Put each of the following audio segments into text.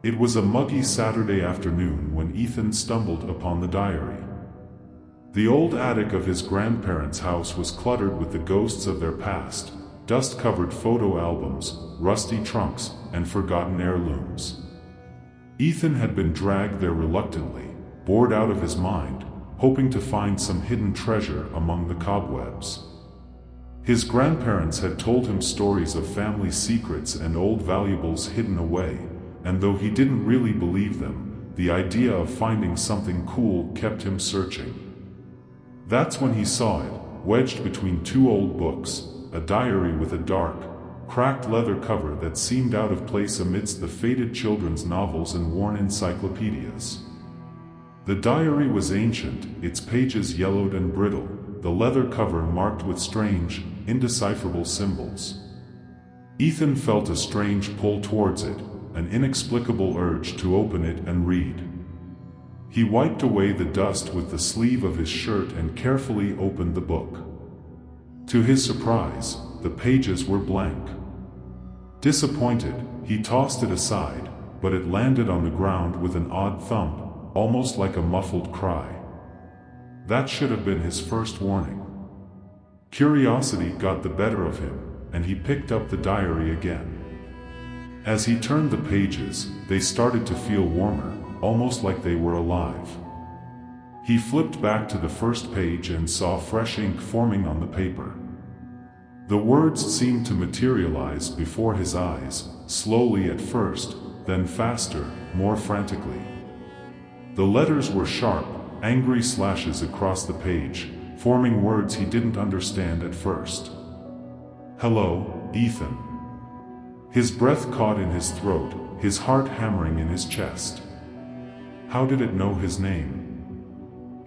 It was a muggy Saturday afternoon when Ethan stumbled upon the diary. The old attic of his grandparents' house was cluttered with the ghosts of their past, dust-covered photo albums, rusty trunks, and forgotten heirlooms. Ethan had been dragged there reluctantly, bored out of his mind, hoping to find some hidden treasure among the cobwebs. His grandparents had told him stories of family secrets and old valuables hidden away, and though he didn't really believe them, the idea of finding something cool kept him searching. That's when he saw it, wedged between two old books, a diary with a dark, cracked leather cover that seemed out of place amidst the faded children's novels and worn encyclopedias. The diary was ancient, its pages yellowed and brittle, the leather cover marked with strange, indecipherable symbols. Ethan felt a strange pull towards it, an inexplicable urge to open it and read. He wiped away the dust with the sleeve of his shirt and carefully opened the book. To his surprise, the pages were blank. Disappointed, he tossed it aside, but it landed on the ground with an odd thump, almost like a muffled cry. That should have been his first warning. Curiosity got the better of him, and he picked up the diary again. As he turned the pages, they started to feel warmer, almost like they were alive. He flipped back to the first page and saw fresh ink forming on the paper. The words seemed to materialize before his eyes, slowly at first, then faster, more frantically. The letters were sharp, angry slashes across the page, forming words he didn't understand at first. "Hello, Ethan." His breath caught in his throat, his heart hammering in his chest. How did it know his name?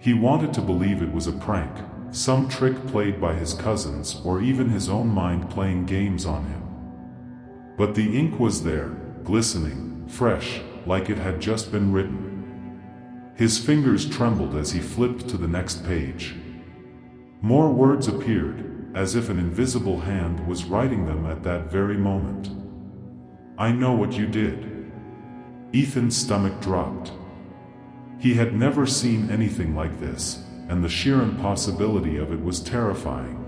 He wanted to believe it was a prank, some trick played by his cousins or even his own mind playing games on him. But the ink was there, glistening, fresh, like it had just been written. His fingers trembled as he flipped to the next page. More words appeared, as if an invisible hand was writing them at that very moment. "I know what you did." Ethan's stomach dropped. He had never seen anything like this, and the sheer impossibility of it was terrifying.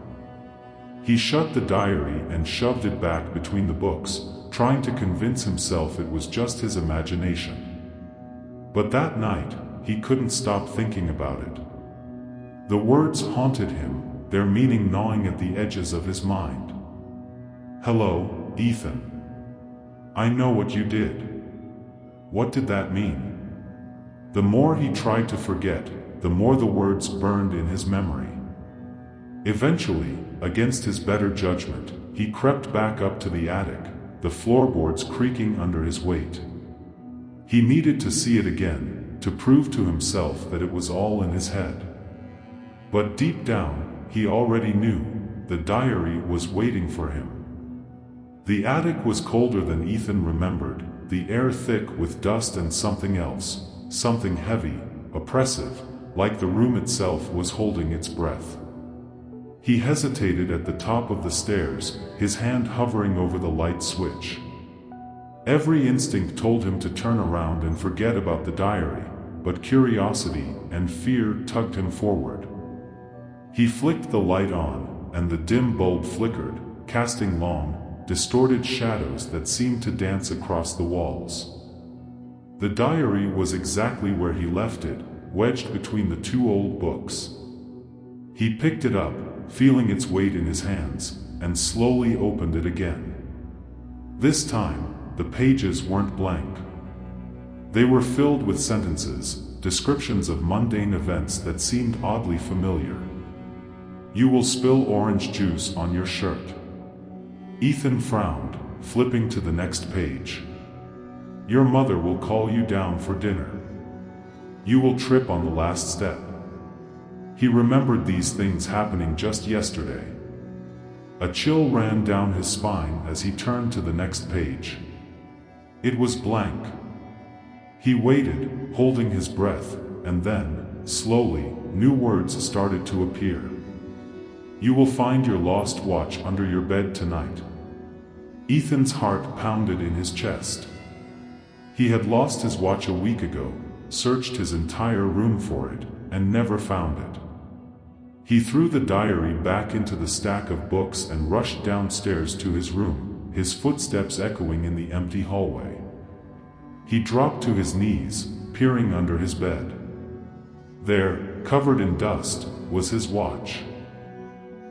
He shut the diary and shoved it back between the books, trying to convince himself it was just his imagination. But that night, he couldn't stop thinking about it. The words haunted him, their meaning gnawing at the edges of his mind. "Hello, Ethan. I know what you did." What did that mean? The more he tried to forget, the more the words burned in his memory. Eventually, against his better judgment, he crept back up to the attic, the floorboards creaking under his weight. He needed to see it again, to prove to himself that it was all in his head. But deep down, he already knew, the diary was waiting for him. The attic was colder than Ethan remembered, the air thick with dust and something else, something heavy, oppressive, like the room itself was holding its breath. He hesitated at the top of the stairs, his hand hovering over the light switch. Every instinct told him to turn around and forget about the diary, but curiosity and fear tugged him forward. He flicked the light on, and the dim bulb flickered, casting long, distorted shadows that seemed to dance across the walls. The diary was exactly where he left it, wedged between the two old books. He picked it up, feeling its weight in his hands, and slowly opened it again. This time, the pages weren't blank. They were filled with sentences, descriptions of mundane events that seemed oddly familiar. "You will spill orange juice on your shirt." Ethan frowned, flipping to the next page. "Your mother will call you down for dinner. You will trip on the last step." He remembered these things happening just yesterday. A chill ran down his spine as he turned to the next page. It was blank. He waited, holding his breath, and then, slowly, new words started to appear. "You will find your lost watch under your bed tonight." Ethan's heart pounded in his chest. He had lost his watch a week ago, searched his entire room for it, and never found it. He threw the diary back into the stack of books and rushed downstairs to his room, his footsteps echoing in the empty hallway. He dropped to his knees, peering under his bed. There, covered in dust, was his watch.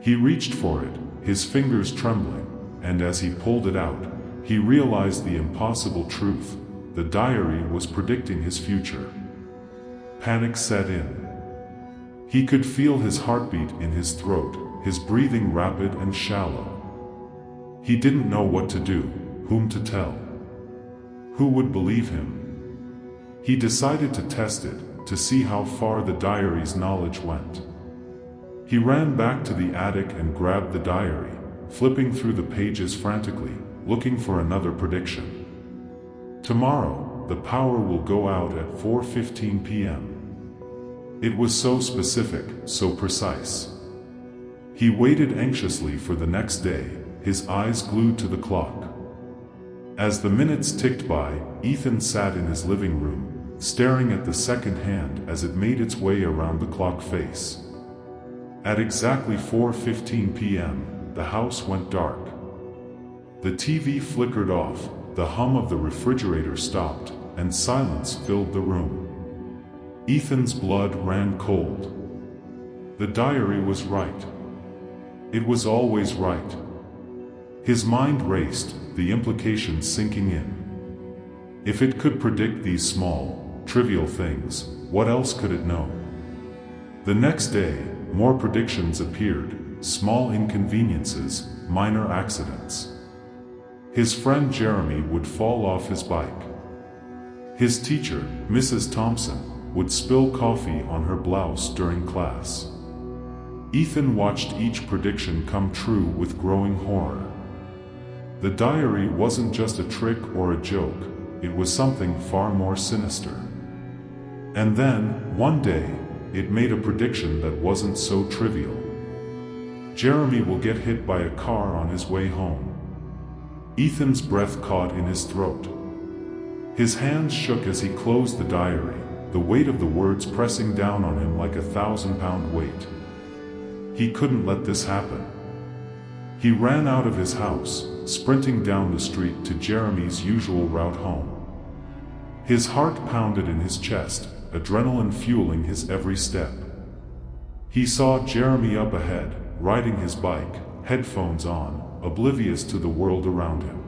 He reached for it, his fingers trembling, and as he pulled it out, he realized the impossible truth: the diary was predicting his future. Panic set in. He could feel his heartbeat in his throat, his breathing rapid and shallow. He didn't know what to do, whom to tell. Who would believe him? He decided to test it, to see how far the diary's knowledge went. He ran back to the attic and grabbed the diary, flipping through the pages frantically, looking for another prediction. Tomorrow, the power will go out at 4:15 p.m. It was so specific, so precise. He waited anxiously for the next day, his eyes glued to the clock. As the minutes ticked by, Ethan sat in his living room, staring at the second hand as it made its way around the clock face. At exactly 4:15 p.m., the house went dark. The TV flickered off, the hum of the refrigerator stopped, and silence filled the room. Ethan's blood ran cold. The diary was right. It was always right. His mind raced, the implications sinking in. If it could predict these small, trivial things, what else could it know? The next day, more predictions appeared, small inconveniences, minor accidents. His friend Jeremy would fall off his bike. His teacher, Mrs. Thompson, would spill coffee on her blouse during class. Ethan watched each prediction come true with growing horror. The diary wasn't just a trick or a joke, it was something far more sinister. And then, one day, it made a prediction that wasn't so trivial. Jeremy will get hit by a car on his way home. Ethan's breath caught in his throat. His hands shook as he closed the diary, the weight of the words pressing down on him like a 1,000-pound weight. He couldn't let this happen. He ran out of his house, sprinting down the street to Jeremy's usual route home. His heart pounded in his chest, adrenaline fueling his every step. He saw Jeremy up ahead, riding his bike, headphones on, oblivious to the world around him.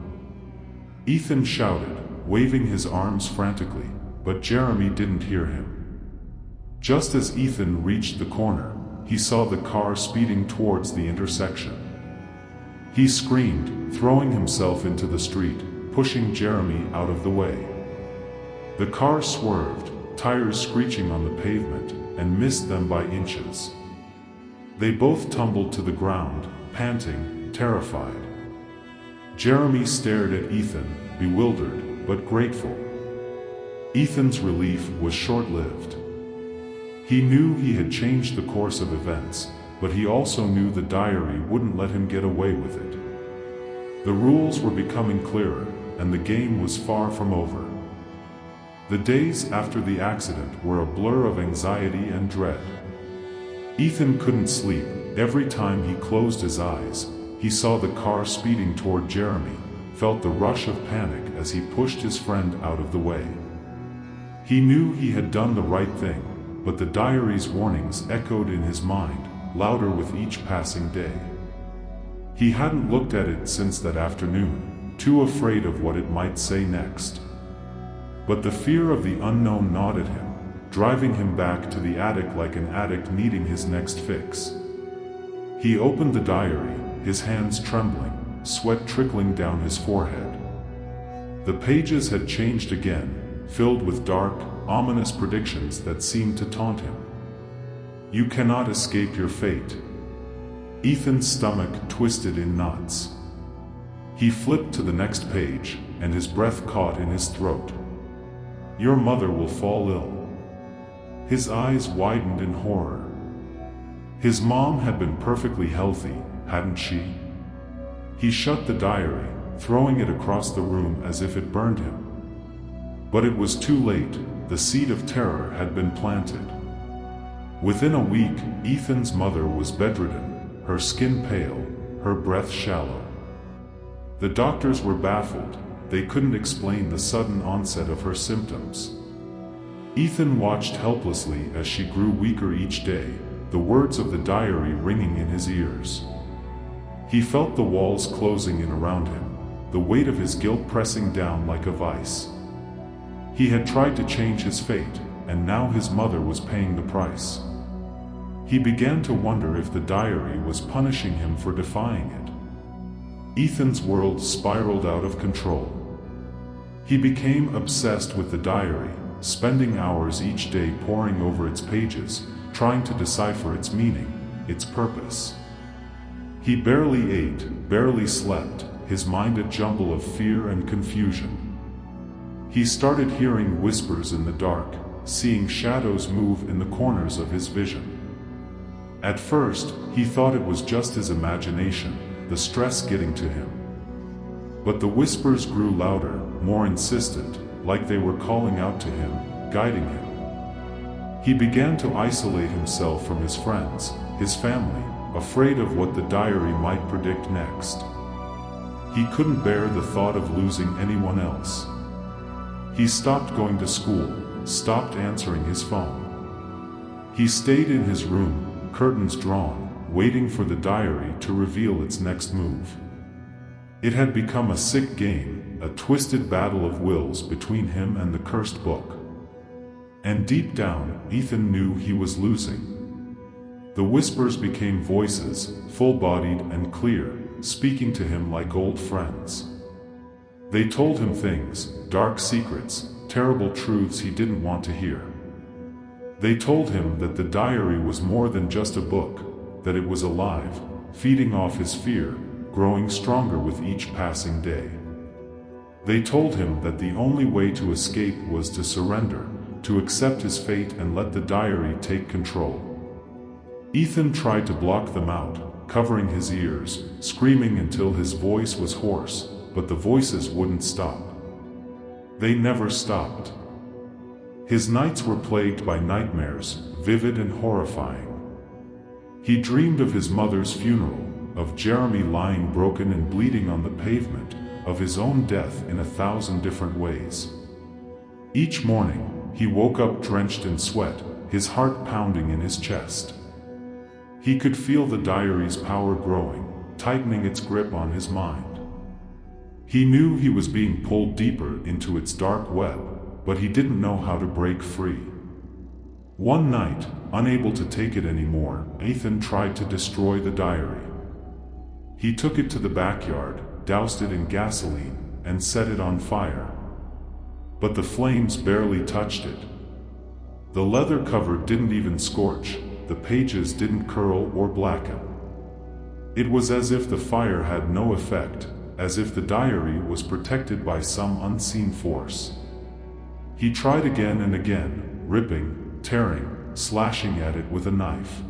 Ethan shouted, waving his arms frantically, but Jeremy didn't hear him. Just as Ethan reached the corner, he saw the car speeding towards the intersection. He screamed, throwing himself into the street, pushing Jeremy out of the way. The car swerved, tires screeching on the pavement, and missed them by inches. They both tumbled to the ground, panting, terrified. Jeremy stared at Ethan, bewildered, but grateful. Ethan's relief was short-lived. He knew he had changed the course of events, but he also knew the diary wouldn't let him get away with it. The rules were becoming clearer, and the game was far from over. The days after the accident were a blur of anxiety and dread. Ethan couldn't sleep. Every time he closed his eyes, he saw the car speeding toward Jeremy, felt the rush of panic as he pushed his friend out of the way. He knew he had done the right thing, but the diary's warnings echoed in his mind, louder with each passing day. He hadn't looked at it since that afternoon, too afraid of what it might say next. But the fear of the unknown gnawed at him, driving him back to the attic like an addict needing his next fix. He opened the diary, his hands trembling, sweat trickling down his forehead. The pages had changed again, filled with dark, ominous predictions that seemed to taunt him. You cannot escape your fate. Ethan's stomach twisted in knots. He flipped to the next page, and his breath caught in his throat. Your mother will fall ill. His eyes widened in horror. His mom had been perfectly healthy, hadn't she? He shut the diary, throwing it across the room as if it burned him. But it was too late. The seed of terror had been planted. Within a week, Ethan's mother was bedridden, her skin pale, her breath shallow. The doctors were baffled. They couldn't explain the sudden onset of her symptoms. Ethan watched helplessly as she grew weaker each day, the words of the diary ringing in his ears. He felt the walls closing in around him, the weight of his guilt pressing down like a vice. He had tried to change his fate, and now his mother was paying the price. He began to wonder if the diary was punishing him for defying it. Ethan's world spiraled out of control. He became obsessed with the diary, spending hours each day poring over its pages, trying to decipher its meaning, its purpose. He barely ate, barely slept, his mind a jumble of fear and confusion. He started hearing whispers in the dark, seeing shadows move in the corners of his vision. At first, he thought it was just his imagination, the stress getting to him. But the whispers grew louder, more insistent, like they were calling out to him, guiding him. He began to isolate himself from his friends, his family, afraid of what the diary might predict next. He couldn't bear the thought of losing anyone else. He stopped going to school, stopped answering his phone. He stayed in his room, curtains drawn, waiting for the diary to reveal its next move. It had become a sick game, a twisted battle of wills between him and the cursed book. And deep down, Ethan knew he was losing. The whispers became voices, full-bodied and clear, speaking to him like old friends. They told him things, dark secrets, terrible truths he didn't want to hear. They told him that the diary was more than just a book, that it was alive, feeding off his fear, growing stronger with each passing day. They told him that the only way to escape was to surrender, to accept his fate and let the diary take control. Ethan tried to block them out, covering his ears, screaming until his voice was hoarse, but the voices wouldn't stop. They never stopped. His nights were plagued by nightmares, vivid and horrifying. He dreamed of his mother's funeral, of Jeremy lying broken and bleeding on the pavement, of his own death in 1,000 different ways. Each morning, he woke up drenched in sweat, his heart pounding in his chest. He could feel the diary's power growing, tightening its grip on his mind. He knew he was being pulled deeper into its dark web, but he didn't know how to break free. One night, unable to take it anymore, Ethan tried to destroy the diary. He took it to the backyard, doused it in gasoline, and set it on fire. But the flames barely touched it. The leather cover didn't even scorch, the pages didn't curl or blacken. It was as if the fire had no effect, as if the diary was protected by some unseen force. He tried again and again, ripping, tearing, slashing at it with a knife.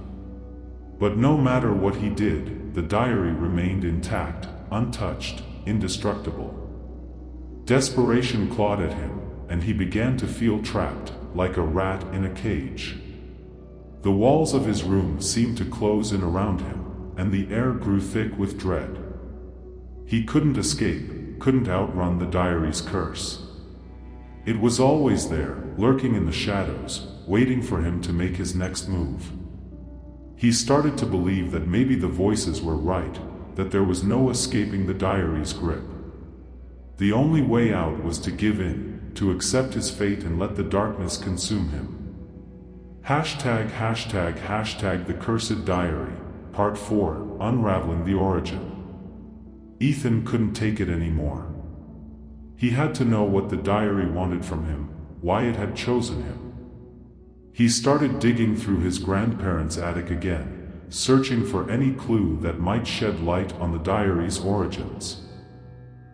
But no matter what he did, the diary remained intact, untouched, indestructible. Desperation clawed at him, and he began to feel trapped, like a rat in a cage. The walls of his room seemed to close in around him, and the air grew thick with dread. He couldn't escape, couldn't outrun the diary's curse. It was always there, lurking in the shadows, waiting for him to make his next move. He started to believe that maybe the voices were right, that there was no escaping the diary's grip. The only way out was to give in, to accept his fate and let the darkness consume him. #### The Cursed Diary, Part 4, Unraveling the Origin. Ethan couldn't take it anymore. He had to know what the diary wanted from him, why it had chosen him. He started digging through his grandparents' attic again, searching for any clue that might shed light on the diary's origins.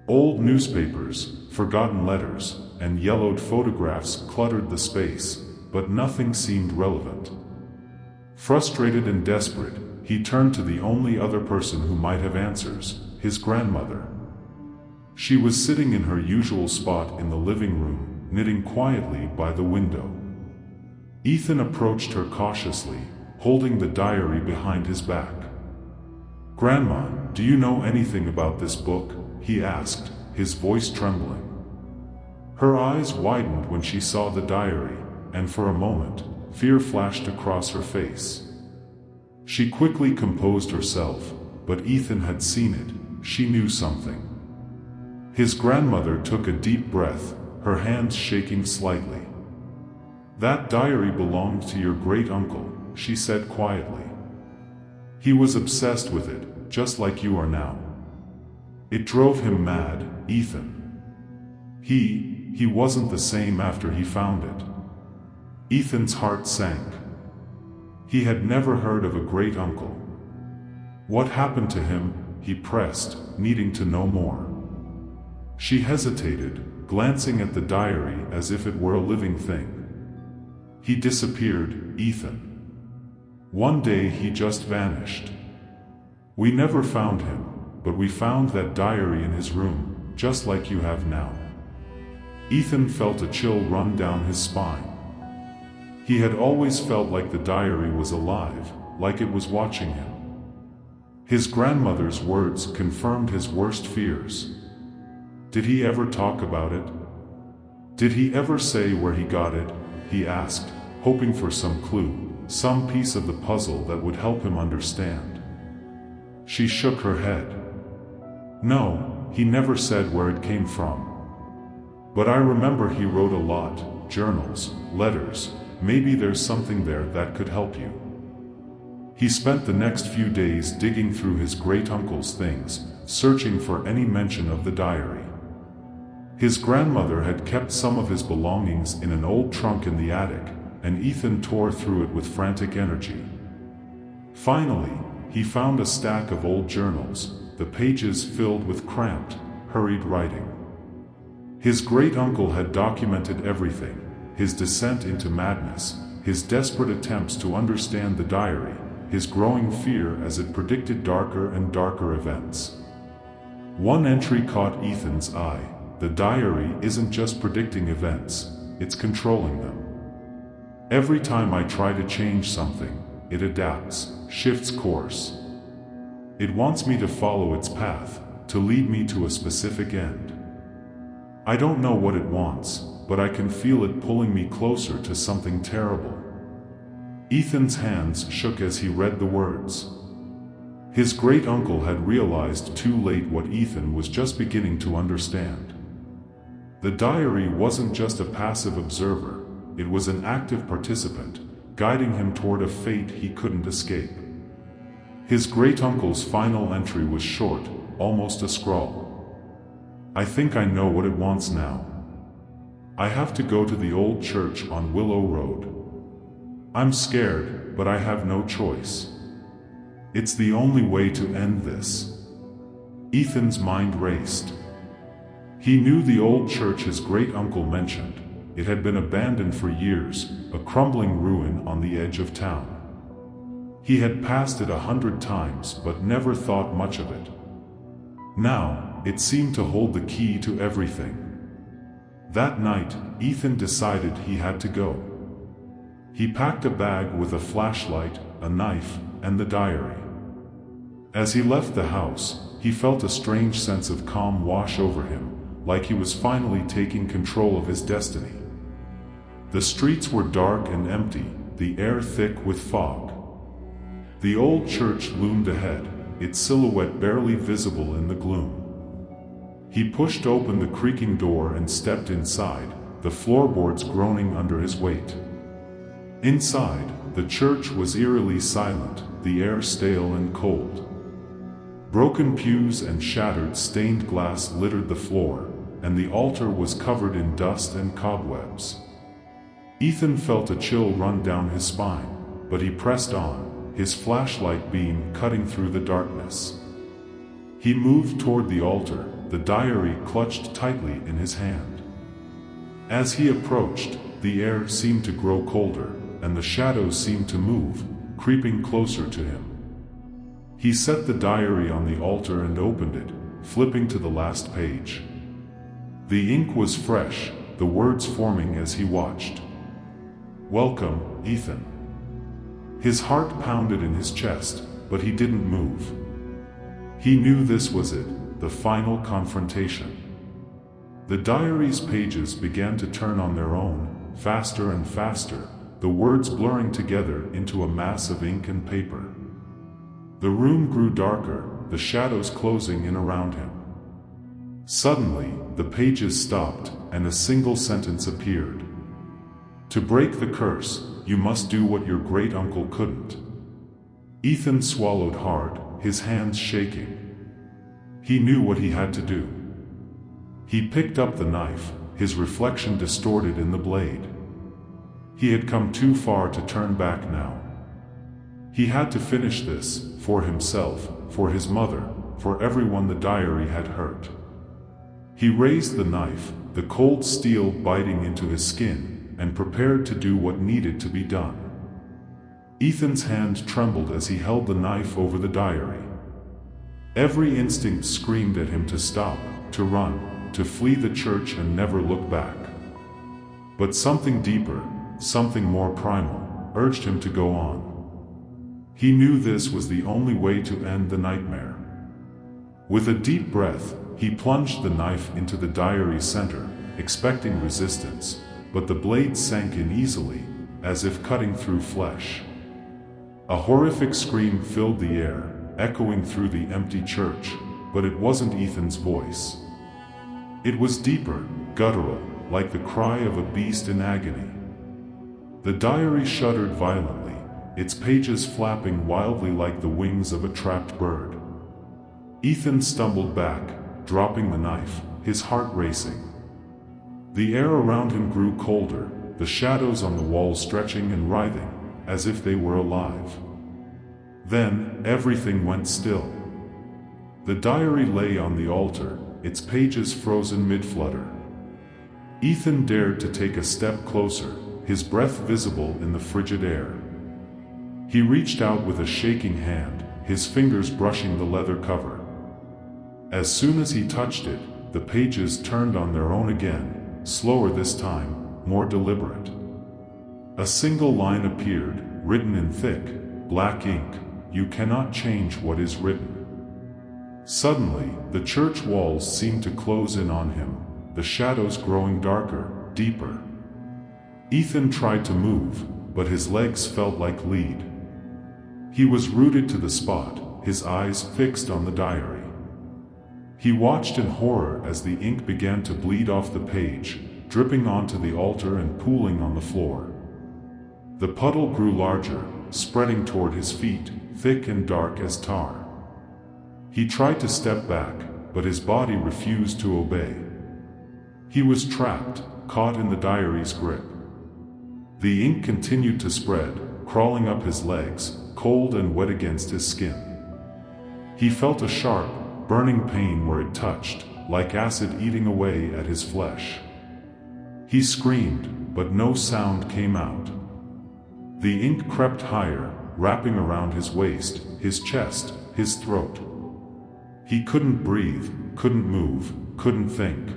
Old newspapers, forgotten letters, and yellowed photographs cluttered the space, but nothing seemed relevant. Frustrated and desperate, he turned to the only other person who might have answers, his grandmother. She was sitting in her usual spot in the living room, knitting quietly by the window. Ethan approached her cautiously, holding the diary behind his back. "Grandma, do you know anything about this book?" he asked, his voice trembling. Her eyes widened when she saw the diary, and for a moment, fear flashed across her face. She quickly composed herself, but Ethan had seen it. She knew something. His grandmother took a deep breath, her hands shaking slightly. "That diary belonged to your great-uncle," she said quietly. "He was obsessed with it, just like you are now. It drove him mad, Ethan. He wasn't the same after he found it." Ethan's heart sank. He had never heard of a great-uncle. What happened to him? He pressed, needing to know more. She hesitated, glancing at the diary as if it were a living thing. "He disappeared, Ethan. One day he just vanished. We never found him, but we found that diary in his room, just like you have now." Ethan felt a chill run down his spine. He had always felt like the diary was alive, like it was watching him. His grandmother's words confirmed his worst fears. Did he ever talk about it? Did he ever say where he got it? He asked, hoping for some clue, some piece of the puzzle that would help him understand. She shook her head. "No, he never said where it came from. But I remember he wrote a lot, journals, letters. Maybe there's something there that could help you." He spent the next few days digging through his great-uncle's things, searching for any mention of the diary. His grandmother had kept some of his belongings in an old trunk in the attic, and Ethan tore through it with frantic energy. Finally, he found a stack of old journals, the pages filled with cramped, hurried writing. His great-uncle had documented everything: his descent into madness, his desperate attempts to understand the diary, his growing fear as it predicted darker and darker events. One entry caught Ethan's eye: the diary isn't just predicting events, it's controlling them. "Every time I try to change something, it adapts, shifts course. It wants me to follow its path, to lead me to a specific end. I don't know what it wants, but I can feel it pulling me closer to something terrible." Ethan's hands shook as he read the words. His great-uncle had realized too late what Ethan was just beginning to understand. The diary wasn't just a passive observer, it was an active participant, guiding him toward a fate he couldn't escape. His great-uncle's final entry was short, almost a scrawl. "I think I know what it wants now. I have to go to the old church on Willow Road. I'm scared, but I have no choice. It's the only way to end this." Ethan's mind raced. He knew the old church his great-uncle mentioned. It had been abandoned for years, a crumbling ruin on the edge of town. He had passed it 100 times but never thought much of it. Now, it seemed to hold the key to everything. That night, Ethan decided he had to go. He packed a bag with a flashlight, a knife, and the diary. As he left the house, he felt a strange sense of calm wash over him, like he was finally taking control of his destiny. The streets were dark and empty, the air thick with fog. The old church loomed ahead, its silhouette barely visible in the gloom. He pushed open the creaking door and stepped inside, the floorboards groaning under his weight. Inside, the church was eerily silent, the air stale and cold. Broken pews and shattered stained glass littered the floor, and the altar was covered in dust and cobwebs. Ethan felt a chill run down his spine, but he pressed on, his flashlight beam cutting through the darkness. He moved toward the altar, the diary clutched tightly in his hand. As he approached, the air seemed to grow colder, and the shadows seemed to move, creeping closer to him. He set the diary on the altar and opened it, flipping to the last page. The ink was fresh, the words forming as he watched. "Welcome, Ethan." His heart pounded in his chest, but he didn't move. He knew this was it, the final confrontation. The diary's pages began to turn on their own, faster and faster, the words blurring together into a mass of ink and paper. The room grew darker, the shadows closing in around him. Suddenly, the pages stopped, and a single sentence appeared. "To break the curse, you must do what your great-uncle couldn't." Ethan swallowed hard, his hands shaking. He knew what he had to do. He picked up the knife, his reflection distorted in the blade. He had come too far to turn back now. He had to finish this, for himself, for his mother, for everyone the diary had hurt. He raised the knife, the cold steel biting into his skin, and prepared to do what needed to be done. Ethan's hand trembled as he held the knife over the diary. Every instinct screamed at him to stop, to run, to flee the church and never look back. But something deeper, something more primal, urged him to go on. He knew this was the only way to end the nightmare. With a deep breath, he plunged the knife into the diary's center, expecting resistance, but the blade sank in easily, as if cutting through flesh. A horrific scream filled the air, echoing through the empty church, but it wasn't Ethan's voice. It was deeper, guttural, like the cry of a beast in agony. The diary shuddered violently, its pages flapping wildly like the wings of a trapped bird. Ethan stumbled back, dropping the knife, his heart racing. The air around him grew colder, the shadows on the wall stretching and writhing, as if they were alive. Then, everything went still. The diary lay on the altar, its pages frozen mid-flutter. Ethan dared to take a step closer, his breath visible in the frigid air. He reached out with a shaking hand, his fingers brushing the leather cover. As soon as he touched it, the pages turned on their own again, slower this time, more deliberate. A single line appeared, written in thick, black ink: "You cannot change what is written." Suddenly, the church walls seemed to close in on him, the shadows growing darker, deeper. Ethan tried to move, but his legs felt like lead. He was rooted to the spot, his eyes fixed on the diary. He watched in horror as the ink began to bleed off the page, dripping onto the altar and pooling on the floor. The puddle grew larger, spreading toward his feet, thick and dark as tar. He tried to step back, but his body refused to obey. He was trapped, caught in the diary's grip. The ink continued to spread, crawling up his legs, cold and wet against his skin. He felt a sharp, burning pain where it touched, like acid eating away at his flesh. He screamed, but no sound came out. The ink crept higher, wrapping around his waist, his chest, his throat. He couldn't breathe, couldn't move, couldn't think.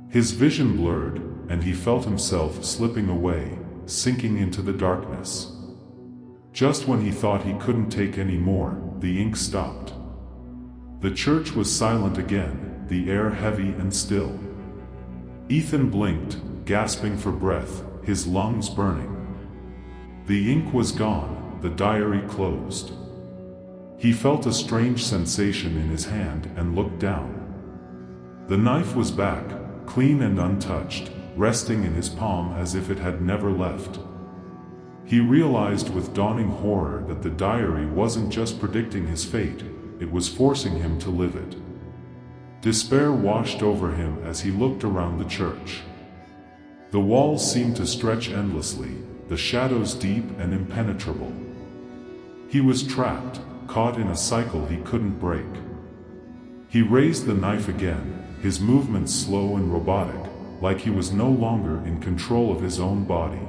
His vision blurred, and he felt himself slipping away, sinking into the darkness. Just when he thought he couldn't take any more, the ink stopped. The church was silent again, the air heavy and still. Ethan blinked, gasping for breath, his lungs burning. The ink was gone, the diary closed. He felt a strange sensation in his hand and looked down. The knife was back, clean and untouched, resting in his palm as if it had never left. He realized with dawning horror that the diary wasn't just predicting his fate, it was forcing him to live it. Despair washed over him as he looked around the church. The walls seemed to stretch endlessly, the shadows deep and impenetrable. He was trapped, caught in a cycle he couldn't break. He raised the knife again, his movements slow and robotic, like he was no longer in control of his own body.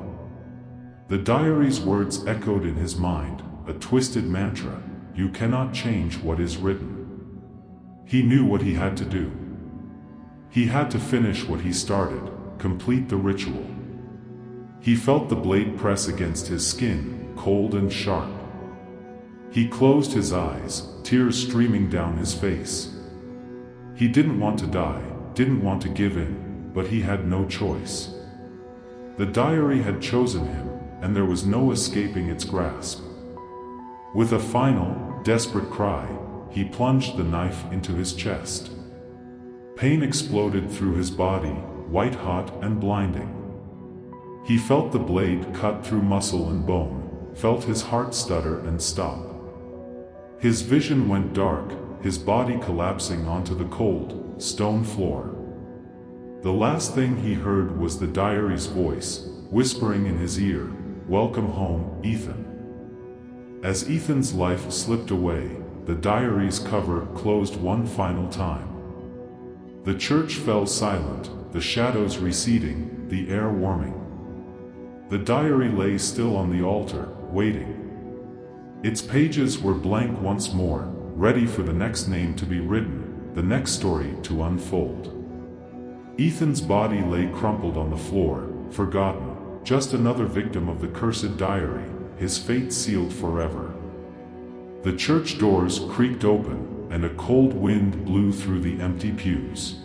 The diary's words echoed in his mind, a twisted mantra: "You cannot change what is written." He knew what he had to do. He had to finish what he started, complete the ritual. He felt the blade press against his skin, cold and sharp. He closed his eyes, tears streaming down his face. He didn't want to die, didn't want to give in, but he had no choice. The diary had chosen him, and there was no escaping its grasp. With a final, desperate cry, he plunged the knife into his chest. Pain exploded through his body, white-hot and blinding. He felt the blade cut through muscle and bone, felt his heart stutter and stop. His vision went dark, his body collapsing onto the cold, stone floor. The last thing he heard was the diary's voice, whispering in his ear, "Welcome home, Ethan." As Ethan's life slipped away, the diary's cover closed one final time. The church fell silent, the shadows receding, the air warming. The diary lay still on the altar, waiting. Its pages were blank once more, ready for the next name to be written, the next story to unfold. Ethan's body lay crumpled on the floor, forgotten, just another victim of the cursed diary, his fate sealed forever. The church doors creaked open, and a cold wind blew through the empty pews.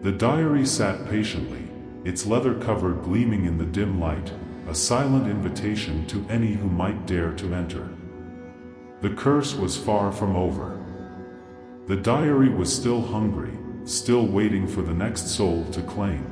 The diary sat patiently, its leather cover gleaming in the dim light, a silent invitation to any who might dare to enter. The curse was far from over. The diary was still hungry, still waiting for the next soul to claim.